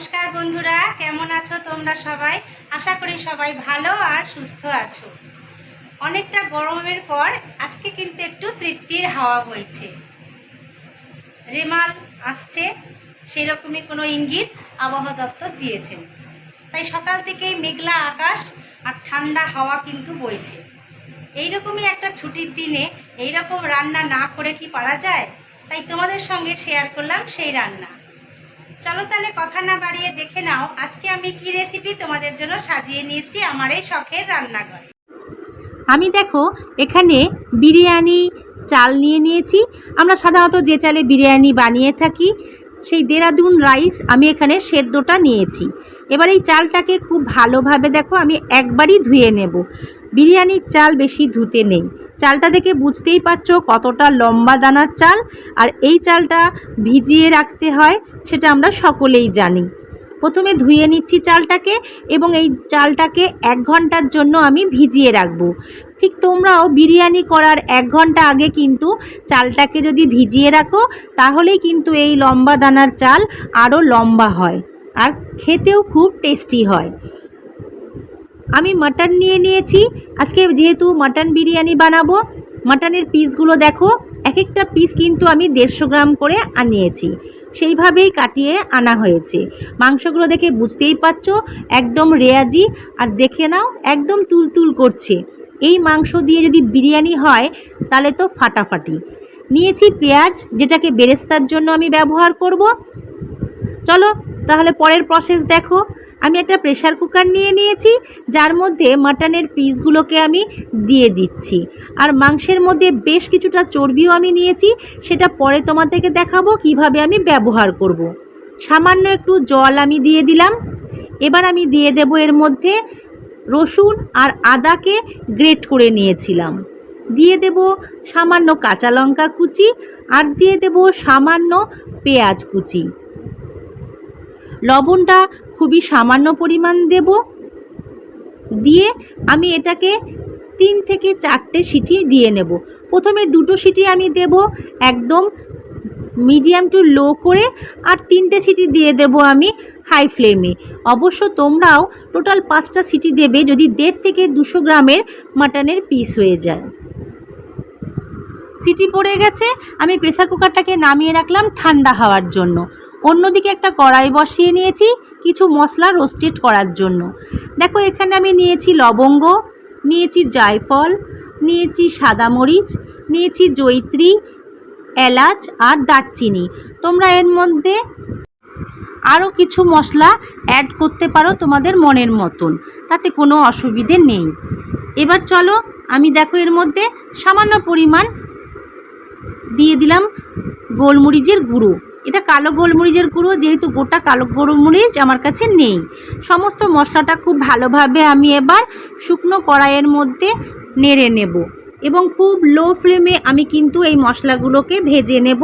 নমস্কার বন্ধুরা, কেমন আছো তোমরা সবাই? আশা করি সবাই ভালো আর সুস্থ আছো। অনেকটা গরমের পর আজকে কিন্তু একটু তৃপ্তির হাওয়া বইছে, রেমাল আসছে, সেরকমই কোনো ইঙ্গিত আবহাওয়া দপ্তর দিয়েছেন। তাই সকাল থেকেই মেঘলা আকাশ আর ঠান্ডা হাওয়া কিন্তু বইছে। এইরকমই একটা ছুটির দিনে এইরকম রান্না না করে কি পারা যায়? তাই তোমাদের সঙ্গে শেয়ার করলাম সেই রান্না। চলো তাহলে কথা না বাড়িয়ে দেখে নাও আজকে আমি কি রেসিপি তোমাদের জন্য সাজিয়ে নিয়েছি আমার এই শখের রান্নাঘরে। আমি দেখো এখানে বিরিয়ানি চাল নিয়ে নিয়েছি। আমরা সাধারণত যে চালে বিরিয়ানি বানিয়ে থাকি সেই দেরাদুন রাইস আমি এখানে সেদ্ধটা নিয়েছি। এবার এই চালটাকে খুব ভালোভাবে দেখো আমি একবারই ধুয়ে নেব। বিরিয়ানির চাল বেশি ধুতে নেই। চালটা দেখে বুঝতেই পারছো কতটা লম্বা দানার চাল, আর এই চালটা ভিজিয়ে রাখতে হয় সেটা আমরা সকলেই জানি। প্রথমে ধুয়ে নিচ্ছি চালটাকে এবং এই চালটাকে 1 ঘন্টার জন্য আমি ভিজিয়ে রাখবো। ঠিক তোমরাও বিরিয়ানি করার 1 ঘন্টা আগে কিন্তু চালটাকে যদি ভিজিয়ে রাখো তাহলেই কিন্তু এই লম্বা দানার চাল আরও লম্বা হয় আর খেতেও খুব টেস্টি হয়। আমি মাটন নিয়ে নিয়েছি। আজকে যেহেতু মাটন বিরিয়ানি বানাবো, মাটনের পিসগুলো দেখো এক একটা পিস কিন্তু আমি 150 গ্রাম করে আনিয়েছি, সেইভাবেই কাটিয়ে আনা হয়েছে। মাংসগুলো দেখে বুঝতেই পারছো একদম রেয়াজি, আর দেখে নাও একদম তুলতুল করছে। এই মাংস দিয়ে যদি বিরিয়ানি হয় তাহলে তো ফাটাফাটি। নিয়েছি পেঁয়াজ, যেটাকে বেরেস্তার জন্য আমি ব্যবহার করব। চলো তাহলে পরের প্রসেস দেখো। আমি একটা প্রেসার কুকার নিয়ে নিয়েছি, যার মধ্যে মাটনের পিসগুলোকে আমি দিয়ে দিচ্ছি। আর মাংসের মধ্যে বেশ কিছুটা চর্বিও আমি নিয়েছি, সেটা পরে তোমাদেরকে দেখাবো কিভাবে আমি ব্যবহার করব। সামান্য একটু জল আমি দিয়ে দিলাম। এবার আমি দিয়ে দেব এর মধ্যে রসুন আর আদাকে গ্রেট করে নিয়েছিলাম, দিয়ে দেব সামান্য কাঁচা লঙ্কা কুচি, আর দিয়ে দেব সামান্য পেঁয়াজ কুচি। লবণটা খুবই সামান্য পরিমাণ দেব। দিয়ে আমি এটাকে 3 থেকে 4টে সিটি দিয়ে নেব। প্রথমে 2টো সিটি আমি দেব একদম মিডিয়াম টু লো করে, আর 3টে সিটি দিয়ে দেব আমি হাই ফ্লেমে। অবশ্য তোমরাও টোটাল 5টা সিটি দেবে যদি 150 থেকে 200 গ্রামের মাটনের পিস হয়ে যায়। সিটি পড়ে গেছে, আমি প্রেসার কুকারটাকে নামিয়ে রাখলাম ঠান্ডা হওয়ার জন্য। অন্যদিকে একটা কড়াই বসিয়ে নিয়েছি কিছু মশলা রোস্টেড করার জন্য। দেখো এখানে আমি নিয়েছি লবঙ্গ, নিয়েছি জায়ফল, নিয়েছি সাদা মরিচ, নিয়েছি জয়িত্রী, এলাচ আর দারচিনি। তোমরা এর মধ্যে আরও কিছু মশলা অ্যাড করতে পারো তোমাদের মনের মতন, তাতে কোনো অসুবিধে নেই। এবার চলো আমি দেখো এর মধ্যে সামান্য পরিমাণ দিয়ে দিলাম গোলমরিচের গুঁড়ো। এটা কালো গোলমরিচের গুঁড়ো, যেহেতু গোটা কালো গোলমরিচ আমার কাছে নেই। সমস্ত মশলাটা খুব ভালোভাবে আমি এবার শুকনো কড়াইয়ের মধ্যে নেড়ে নেব এবং খুব লো ফ্লেমে আমি কিন্তু এই মশলাগুলোকে ভেজে নেব।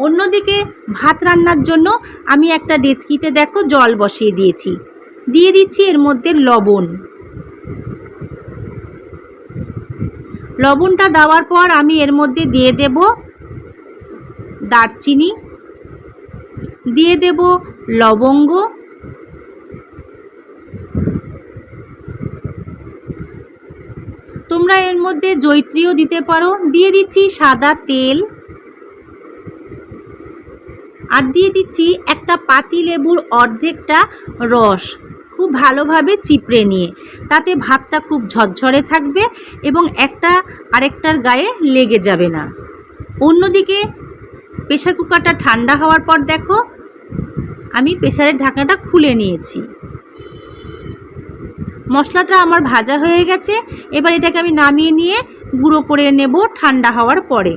অন্যদিকে ভাত রান্নার জন্য আমি একটা ডেচকিতে দেখো জল বসিয়ে দিয়েছি। দিয়ে দিচ্ছি এর মধ্যে লবণ। লবণটা দেওয়ার পর আমি এর মধ্যে দিয়ে দেব দারচিনি, দিয়ে দেব লবঙ্গ, তোমরা এর মধ্যে জয়িত্রীও দিতে পারো। দিয়ে দিচ্ছি সাদা তেল, আর দিয়ে দিচ্ছি একটা পাতিলেবুর অর্ধেকটা রস, খুব ভালোভাবে চিপড়ে নিয়ে, তাতে ভাতটা খুব ঝরঝরে থাকবে এবং একটা আরেকটার গায়ে লেগে যাবে না। অন্যদিকে প্রেসার কুকারটা ঠান্ডা হওয়ার পর দেখো আমি প্রেসারের ঢাকনাটা খুলে নিয়েছি। মশলাটা আমার ভাজা হয়ে গেছে। এবার এটাকে আমি নামিয়ে নিয়ে গুঁড়ো করে নেব ঠান্ডা হওয়ার পরে।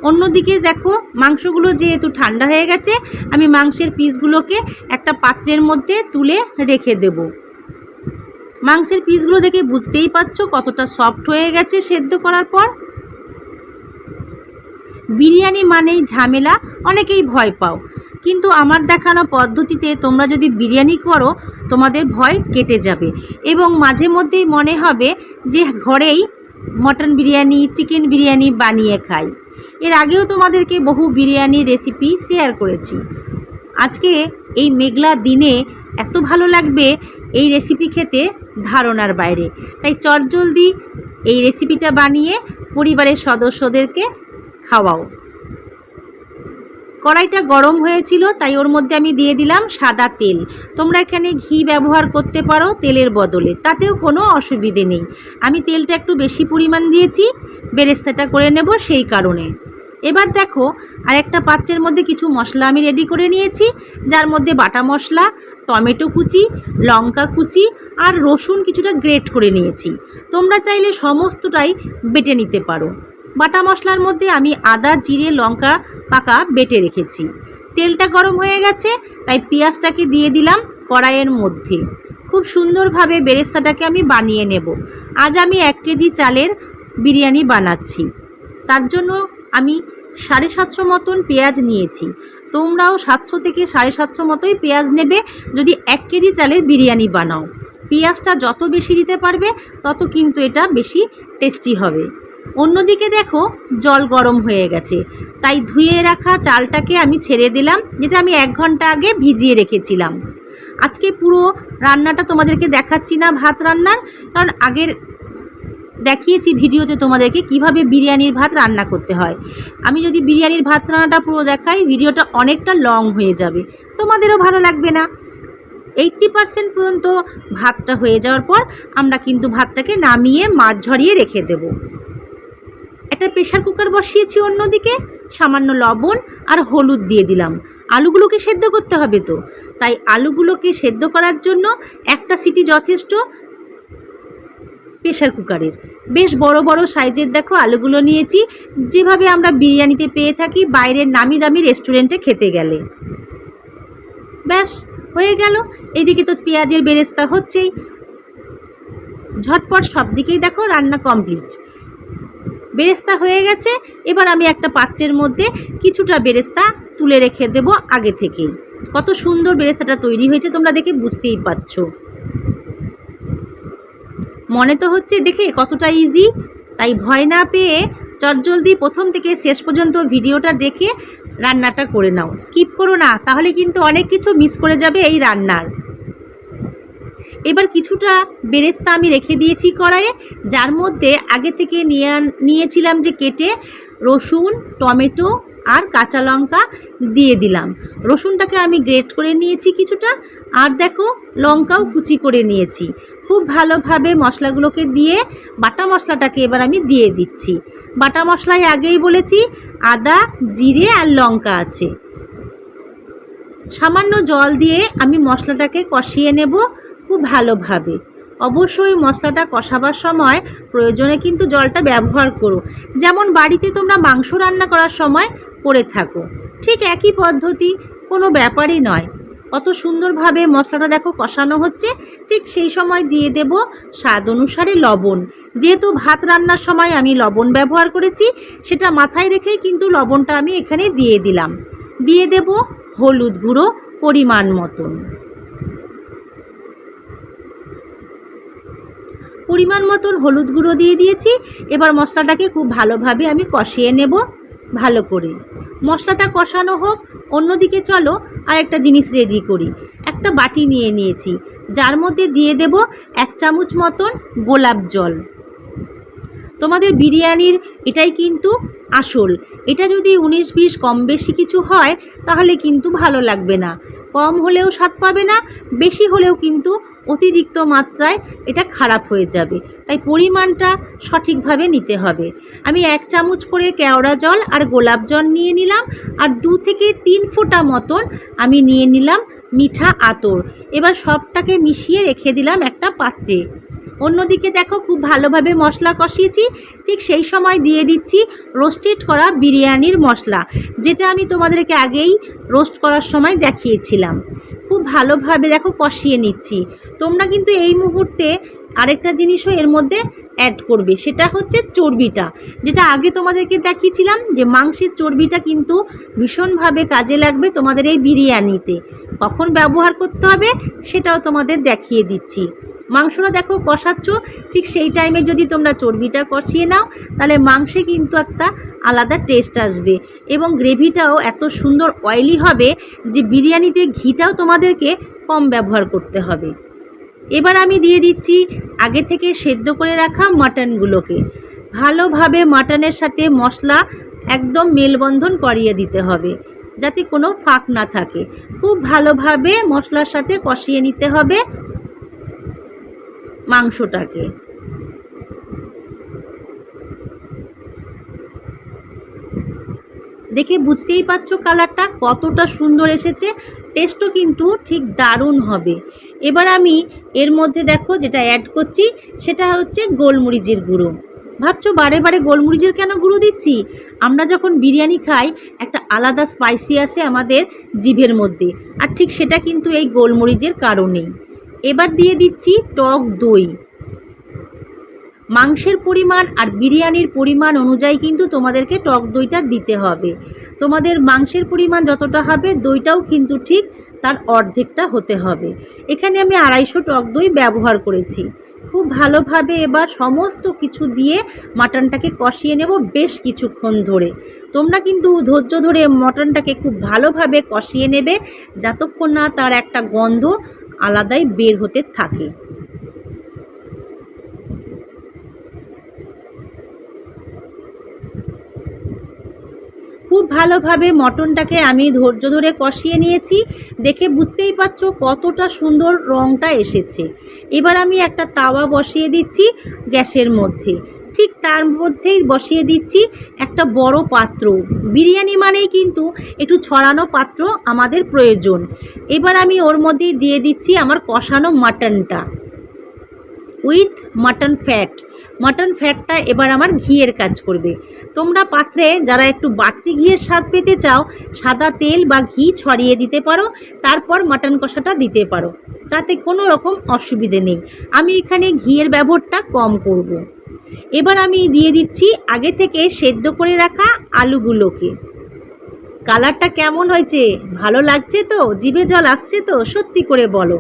অন্যদিকে দেখো মাংসগুলো যেহেতু ঠান্ডা হয়ে গেছে, আমি মাংসের পিসগুলোকে একটা পাত্রের মধ্যে তুলে রেখে দেব। মাংসের পিসগুলো দেখে বুঝতেই পারছো কতটা সফট হয়ে গেছে সেদ্ধ করার পর। বিরিয়ানি মানেই ঝামেলা, অনেকেই ভয় পাও, কিন্তু আমার দেখানো পদ্ধতিতে তোমরা যদি বিরিয়ানি করো তোমাদের ভয় কেটে যাবে এবং মাঝে মধ্যেই মনে হবে যে ঘরেই মটন বিরিয়ানি, চিকেন বিরিয়ানি বানিয়ে খাই। এর আগেও তোমাদেরকে বহু বিরিয়ানির রেসিপি শেয়ার করেছি। আজকে এই মেঘলা দিনে এত ভালো লাগবে এই রেসিপি খেতে ধারণার বাইরে। তাই চটজলদি এই রেসিপিটা বানিয়ে পরিবারের সদস্যদেরকে খাওয়াও। কড়াইটা গরম হয়েছিল, তাই ওর মধ্যে আমি দিয়ে দিলাম সাদা তেল। তোমরা এখানে ঘি ব্যবহার করতে পারো তেলের বদলে, তাতেও কোনো অসুবিধে নেই। আমি তেলটা একটু বেশি পরিমাণ দিয়েছি, বেরেস্তাটা করে নেব সেই কারণে। এবার দেখো আরেকটা পাত্রের মধ্যে কিছু মশলা আমি রেডি করে নিয়েছি, যার মধ্যে বাটা মশলা, টমেটো কুচি, লঙ্কা কুচি আর রসুন কিছুটা গ্রেট করে নিয়েছি। তোমরা চাইলে সমস্তটাই বেটে নিতে পারো। বাটা মশলার মধ্যে আমি আদা, জিরে, লঙ্কা পাকা বেটে রেখেছি। তেলটা গরম হয়ে গেছে, তাই পেঁয়াজটাকে দিয়ে দিলাম কড়াইয়ের মধ্যে। খুব সুন্দরভাবে বেরেস্তাটাকে আমি বানিয়ে নেব। আজ আমি 1 কেজি চালের বিরিয়ানি বানাচ্ছি, তার জন্য আমি 750 মতন পেঁয়াজ নিয়েছি। তোমরাও 700 থেকে 750 মতোই পেঁয়াজ নেবে যদি 1 কেজি চালের বিরিয়ানি বানাও। পেঁয়াজটা যত বেশি দিতে পারবে তত কিন্তু এটা বেশি টেস্টি হবে। অন্যদিকে দেখো জল গরম হয়ে গেছে, তাই ধুয়ে রাখা চালটাকে আমি ছেড়ে দিলাম, যেটা আমি 1 ঘন্টা আগে ভিজিয়ে রেখেছিলাম। আজকে পুরো রান্নাটা তোমাদেরকে দেখাচ্ছি না ভাত রান্নার, কারণ আগের দেখিয়েছি ভিডিওতে তোমাদেরকে কিভাবে বিরিয়ানির ভাত রান্না করতে হয়। আমি যদি বিরিয়ানির ভাত রান্নাটা পুরো দেখাই ভিডিওটা অনেকটা লং হয়ে যাবে, তোমাদেরও ভালো লাগবে না। 80% পর্যন্ত ভাতটা হয়ে যাওয়ার পর আমরা কিন্তু ভাতটাকে নামিয়ে মাড় ঝরিয়ে রেখে দেব। একটা প্রেশার কুকার বসিয়েছি, অন্যদিকে সামান্য লবণ আর হলুদ দিয়ে দিলাম। আলুগুলোকে সেদ্ধ করতে হবে তো, তাই আলুগুলোকে সেদ্ধ করার জন্য একটা সিটি যথেষ্ট প্রেশার কুকারের। বেশ বড় বড় সাইজের দেখো আলুগুলো নিয়েছি, যেভাবে আমরা বিরিয়ানিতে পেয়ে থাকি বাইরের নামি দামি রেস্টুরেন্টে খেতে গেলে। ব্যাস হয়ে গেল। এইদিকে তো পেঁয়াজের বেরেস্তা হচ্ছেই, ঝটপট সব দিকেই দেখো রান্না কমপ্লিট। বেরেস্তা হয়ে গেছে, এবার আমি একটা পাত্রের মধ্যে কিছুটা বেরেস্তা তুলে রেখে দেব আগে থেকে। কত সুন্দর বেরেস্তাটা তৈরি হয়েছে তোমরা দেখে বুঝতেই পারছো। মনে তো হচ্ছে দেখে কতটা ইজি, তাই ভয় না পেয়ে চটজলদি প্রথম থেকে শেষ পর্যন্ত ভিডিওটা দেখে রান্নাটা করে নাও। স্কিপ করো না, তাহলে কিন্তু অনেক কিছু মিস করে যাবে এই রান্নার। এবার কিছুটা বেরেস্তা আমি রেখে দিয়েছি কড়াইয়ে, যার মধ্যে আগে থেকে নিয়েছিলাম যে কেটে রসুন, টমেটো আর কাঁচা লঙ্কা দিয়ে দিলাম। রসুনটাকে আমি গ্রেট করে নিয়েছি কিছুটা, আর দেখো লঙ্কাও কুচি করে নিয়েছি। খুব ভালোভাবে মশলাগুলোকে দিয়ে বাটা মশলাটাকে এবার আমি দিয়ে দিচ্ছি। বাটা মশলায় আগেই বলেছি আদা, জিরে আর লঙ্কা আছে। সামান্য জল দিয়ে আমি মশলাটাকে কষিয়ে নেব খুব ভালোভাবে। অবশ্যই মশলাটা কষাবার সময় প্রয়োজনে কিন্তু জলটা ব্যবহার করো, যেমন বাড়িতে তোমরা মাংস রান্না করার সময় করে থাকো। ঠিক একই পদ্ধতি, কোনো ব্যাপারই নয়। কত সুন্দরভাবে মশলাটা দেখো কষানো হচ্ছে। ঠিক সেই সময় দিয়ে দেব স্বাদ অনুসারে লবণ। যেহেতু ভাত রান্নার সময় আমি লবণ ব্যবহার করেছি, সেটা মাথায় রেখেই কিন্তু লবণটা আমি এখানে দিয়ে দিলাম। দিয়ে দেব হলুদ গুঁড়ো পরিমাণ মতন। হলুদ গুঁড়ো দিয়ে দিয়েছি। এবার মশলাটাকে খুব ভালোভাবে আমি কষিয়ে নেব ভালো করে। মশলাটা কষানো হোক, অন্যদিকে চলো আরেকটা জিনিস রেডি করি। একটা বাটি নিয়ে নিয়েছি, যার মধ্যে দিয়ে দেব 1 চামচ মতন গোলাপ জল। তোমাদের বিরিয়ানির এটাই কিন্তু আসল। এটা যদি 19-20 কম বেশি কিছু হয় তাহলে কিন্তু ভালো লাগবে না। কম হলেও স্বাদ পাবে না, বেশি হলেও কিন্তু অতিরিক্ত মাত্রায় এটা খারাপ হয়ে যাবে। তাই পরিমাণটা সঠিকভাবে নিতে হবে। আমি 1 চামচ করে কেওড়া জল আর গোলাপ জল নিয়ে নিলাম, আর 2 থেকে 3 ফোঁটা মতন আমি নিয়ে নিলাম মিঠা আতর। এবার সবটাকে মিশিয়ে রেখে দিলাম একটা পাত্রে। অন্যদিকে দেখো খুব ভালোভাবে মশলা কষিয়েছি। ঠিক সেই সময় দিয়ে দিচ্ছি রোস্টেড করা বিরিয়ানির মশলা, যেটা আমি তোমাদেরকে আগেই রোস্ট করার সময় দেখিয়েছিলাম। খুব ভালোভাবে দেখো কষিয়ে নিচ্ছি। তোমরা কিন্তু এই মুহূর্তে আরেকটা জিনিসও এর মধ্যে অ্যাড করবে, সেটা হচ্ছে চর্বিটা, যেটা আগে তোমাদেরকে দেখিয়েছিলাম যে মাংসের চর্বিটা কিন্তু ভীষণভাবে কাজে লাগবে তোমাদের এই বিরিয়ানিতে। কখন ব্যবহার করতে হবে সেটাও তোমাদের দেখিয়ে দিচ্ছি। মাংসটা দেখো কষাচ্ছ, ঠিক সেই টাইমে যদি তোমরা চর্বিটা কষিয়ে নাও তাহলে মাংসে কিন্তু একটা আলাদা টেস্ট আসবে এবং গ্রেভিটাও এত সুন্দর অয়েলি হবে যে বিরিয়ানিতে ঘিটাও তোমাদেরকে কম ব্যবহার করতে হবে। এবার আমি দিয়ে দিচ্ছি আগে থেকে সেদ্ধ করে রাখা মাটনগুলোকে। ভালোভাবে মাটনের সাথে মশলা একদম মেলবন্ধন করিয়ে দিতে হবে যাতে কোনো ফাঁক না থাকে। খুব ভালোভাবে মশলার সাথে কষিয়ে নিতে হবে মাংসটাকে। দেখে বুঝতেই পারছো কালারটা কতটা সুন্দর এসেছে, টেস্টও কিন্তু ঠিক দারুণ হবে। এবার আমি এর মধ্যে দেখো যেটা অ্যাড করছি সেটা হচ্ছে গোলমরিচের গুঁড়ো। ভাবছো বারে বারে গোলমরিচের কেন গুঁড়ো দিচ্ছি? আমরা যখন বিরিয়ানি খাই একটা আলাদা স্পাইসি আসে আমাদের জিভের মধ্যে, আর ঠিক সেটা কিন্তু এই গোলমরিচের কারণেই। এবার দিয়ে দিচ্ছি টক দই। মাংসের পরিমাণ আর বিরিয়ানির পরিমাণ অনুযায়ী কিন্তু তোমাদেরকে টক দইটা দিতে হবে। তোমাদের মাংসের পরিমাণ যতটা হবে দইটাও কিন্তু ঠিক তার অর্ধেকটা হতে হবে। এখানে আমি 250 টক দই ব্যবহার করেছি। খুব ভালোভাবে এবার সমস্ত কিছু দিয়ে মাটনটাকে কষিয়ে নেব বেশ কিছুক্ষণ ধরে। তোমরা কিন্তু ধৈর্য ধরে মটনটাকে খুব ভালোভাবে কষিয়ে নেবে যতক্ষণ না তার একটা গন্ধ আলাদাই বের হতে থাকে। খুব ভালোভাবে মটনটাকে আমি ধৈর্য ধরে কষিয়ে নিয়েছি। দেখে বুঝতেই পারছো কতটা সুন্দর রঙটা এসেছে। এবার আমি একটা তাওয়া বসিয়ে দিচ্ছি গ্যাসের মধ্যে, ঠিক তার মধ্যেই বসিয়ে দিচ্ছি একটা বড় পাত্র। বিরিয়ানি মানেই কিন্তু একটু ছড়ানো পাত্র আমাদের প্রয়োজন। এবার আমি ওর মধ্যেই দিয়ে দিচ্ছি আমার কষানো মাটনটা উইথ মাটন ফ্যাট। মাটন ফ্যাটটা এবার আমার ঘিয়ের কাজ করবে। তোমরা পাত্রে যারা একটু বাড়তি ঘিয়ের স্বাদ পেতে চাও সাদা তেল বা ঘি ছড়িয়ে দিতে পারো, তারপর মাটন কষাটা দিতে পারো, তাতে কোনো রকম অসুবিধে নেই। আমি এখানে ঘিয়ের ব্যবহারটা কম করব। এবার আমি দিয়ে দিচ্ছি আগে থেকে সেদ্ধ করে রাখা আলুগুলোকে। কালারটা কেমন হয়েছে? ভালো লাগছে তো? জিভে জল আসছে তো? সত্যি করে বলো।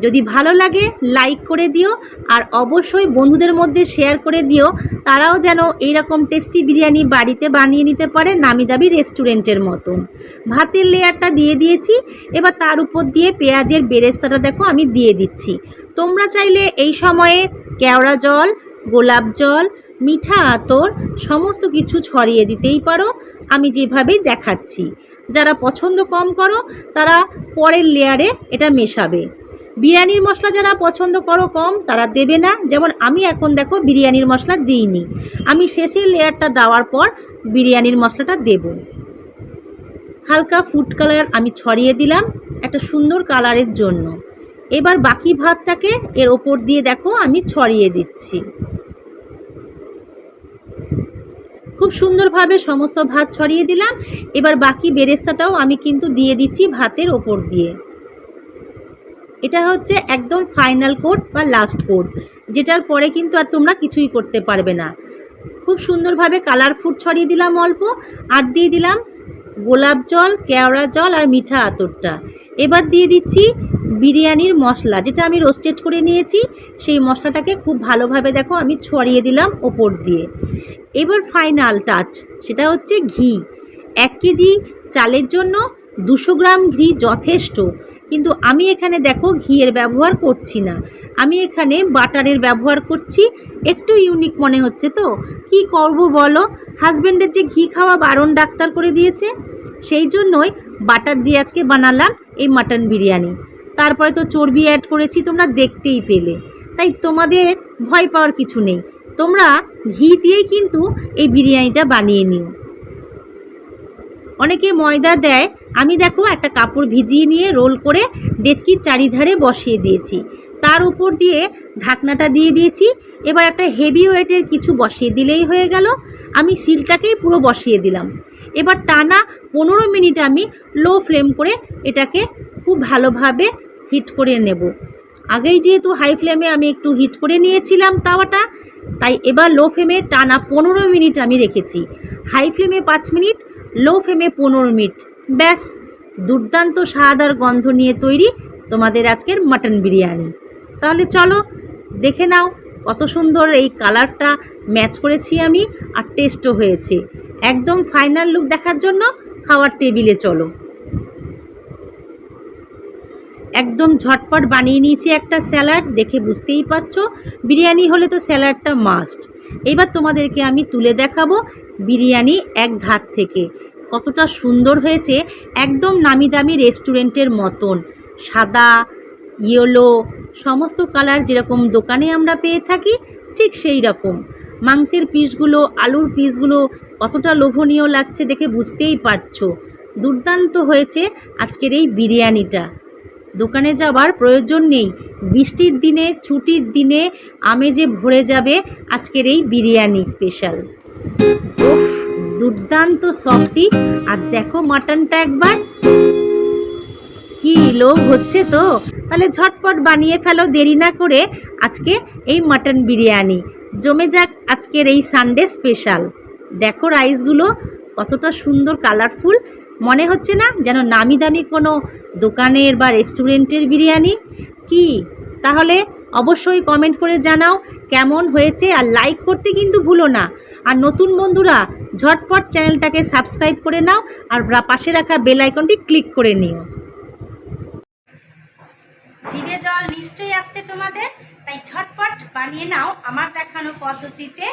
যদি ভালো লাগে লাইক করে দিও, আর অবশ্যই বন্ধুদের মধ্যে শেয়ার করে দিও, তারাও যেন এইরকম টেস্টি বিরিয়ানি বাড়িতে বানিয়ে নিতে পারে নামি দামি রেস্টুরেন্টের মতন। ভাতের লেয়ারটা দিয়ে দিয়েছি। এবার তার উপর দিয়ে পেঁয়াজের বেরেস্তাটা দেখো আমি দিয়ে দিচ্ছি। তোমরা চাইলে এই সময়ে কেওড়া জল, গোলাপ জল, মিঠা আতর সমস্ত কিছু ছড়িয়ে দিতেই পারো, আমি যেভাবেই দেখাচ্ছি। যারা পছন্দ কম করো তারা পরের লেয়ারে এটা মেশাবে। বিরিয়ানির মশলা যারা পছন্দ করো কম তারা দেবে না, যেমন আমি এখন দেখো বিরিয়ানির মশলা দিইনি, আমি শেষের লেয়ারটা দেওয়ার পর বিরিয়ানির মশলাটা দেব। হালকা ফুড কালার আমি ছড়িয়ে দিলাম একটা সুন্দর কালারের জন্য। এবার বাকি ভাতটাকে এর ওপর দিয়ে দেখো আমি ছড়িয়ে দিচ্ছি। খুব সুন্দরভাবে সমস্ত ভাত ছড়িয়ে দিলাম। এবার বাকি বেরেস্তাটাও আমি কিন্তু দিয়ে দিচ্ছি ভাতের ওপর দিয়ে। এটা হচ্ছে একদম ফাইনাল কোট বা লাস্ট কোট, যেটার পরে কিন্তু আর তোমরা কিছুই করতে পারবে না। খুব সুন্দরভাবে কালার ফুড ছড়িয়ে দিলাম অল্প, আর দিয়ে দিলাম গোলাপ জল, কেওড়া জল আর মিঠা আতরটা। এবার দিয়ে দিচ্ছি বিরিয়ানির মশলা, যেটা আমি রোস্টেড করে নিয়েছি, সেই মশলাটাকে খুব ভালোভাবে দেখো আমি ছড়িয়ে দিলাম ওপর দিয়ে। এবার ফাইনাল টাচ সেটা হচ্ছে ঘি। 1 কেজি চালের জন্য 200 গ্রাম ঘি যথেষ্ট, কিন্তু আমি এখানে দেখো ঘিয়ের ব্যবহার করছি না, আমি এখানে বাটারের ব্যবহার করছি। একটু ইউনিক মনে হচ্ছে তো, কি করব বলো? হাজব্যান্ডের যে ঘি খাওয়া বারণ ডাক্তার করে দিয়েছে, সেই জন্যই বাটার দিয়ে আজকে বানালাম এই মাটন বিরিয়ানি। তারপরে তো চর্বি অ্যাড করেছি, তোমরা দেখতেই পেলে, তাই তোমাদের ভয় পাওয়ার কিছু নেই। তোমরা ঘি দিয়েই কিন্তু এই বিরিয়ানিটা বানিয়ে নিও। অনেকে ময়দা দেয়, আমি দেখো একটা কাপড় ভিজিয়ে নিয়ে রোল করে ডেচকির চারিধারে বসিয়ে দিয়েছি, তার উপর দিয়ে ঢাকনাটা দিয়ে দিয়েছি। এবার একটা হেভি ওয়েটের কিছু বসিয়ে দিলেই হয়ে গেল। আমি সিলটাকেই পুরো বসিয়ে দিলাম। এবার টানা 15 মিনিট আমি লো ফ্লেম করে এটাকে খুব ভালোভাবে হিট করে নেব। আগেই যেহেতু হাই ফ্লেমে আমি একটু হিট করে নিয়েছিলাম তাওয়াটা, তাই এবার লো ফ্লেমে টানা 15 মিনিট আমি রেখেছি। হাই ফ্লেমে 5 মিনিট, লো ফ্লেমে 15 মিনিট, ব্যাস দুর্দান্ত স্বাদ আর গন্ধ নিয়ে তৈরি তোমাদের আজকের মাটন বিরিয়ানি। তাহলে চলো দেখে নাও কত সুন্দর এই কালারটা ম্যাচ করেছি আমি, আর টেস্টও হয়েছে। একদম ফাইনাল লুক দেখার জন্য খাওয়ার টেবিলে চলো। একদম ঝটপট বানিয়ে নিয়েছি একটা স্যালাড, দেখে বুঝতেই পারছো বিরিয়ানি হলে তো স্যালাডটা মাস্ট। এবার তোমাদেরকে আমি তুলে দেখাবো বিরিয়ানি এক ধার থেকে, কতটা সুন্দর হয়েছে, একদম নামি দামি রেস্টুরেন্টের মতন। সাদা, ইয়েলো, সমস্ত কালার যেরকম দোকানে আমরা পেয়ে থাকি ঠিক সেই রকম। মাংসের পিসগুলো, আলুর পিসগুলো কতটা লোভনীয় লাগছে দেখে বুঝতেই পারছো। দুর্দান্ত হয়েছে আজকের এই বিরিয়ানিটা। দোকানে যাবার প্রয়োজন নেই, বৃষ্টির দিনে, ছুটির দিনে আমেজে ভরে যাবে আজকের এই বিরিয়ানি স্পেশাল। উফ, দুর্দান্ত সফটি। আর দেখো মাটনটা একবার, কি লোভ হচ্ছে তো। তাহলে ঝটপট বানিয়ে ফেলো দেরি না করে আজকে এই মাটন বিরিয়ানি। জমে যাক আজকের এই সানডে স্পেশাল। দেখো রাইসগুলো কতটা সুন্দর কালারফুল, মনে হচ্ছে না যেন নামি দামি কোনো দোকানের বা রেস্টুরেন্টের বিরিয়ানি। কি তাহলে অবশ্যই কমেন্ট করে জানাও কেমন হয়েছে, আর লাইক করতে কিন্তু ভুলো না। আর নতুন বন্ধুরা ঝটপট চ্যানেলটাকে সাবস্ক্রাইব করে নাও, আর পাশে রাখা বেল আইকনটি ক্লিক করে নিও। জিভে জল নিশ্চয়ই আসছে তোমাদের, তাই ঝটপট বানিয়ে নাও আমার দেখানো পদ্ধতিতে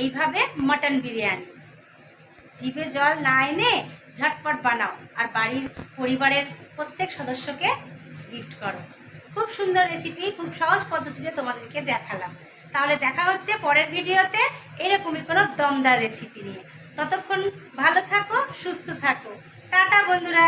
এইভাবে মটন বিরিয়ানি। জিভে জল না এনে ঝটপট বানাও, আর বাড়ির পরিবারের প্রত্যেক সদস্যকে গিফট করো। খুব সুন্দর রেসিপি, খুব সহজ পদ্ধতিতে তোমাদেরকে দেখালাম। তাহলে দেখা হচ্ছে পরের ভিডিওতে এরকমই কোনো দমদার রেসিপি নিয়ে। ততক্ষণ ভালো থাকো, সুস্থ থাকো। টাটা বন্ধুরা।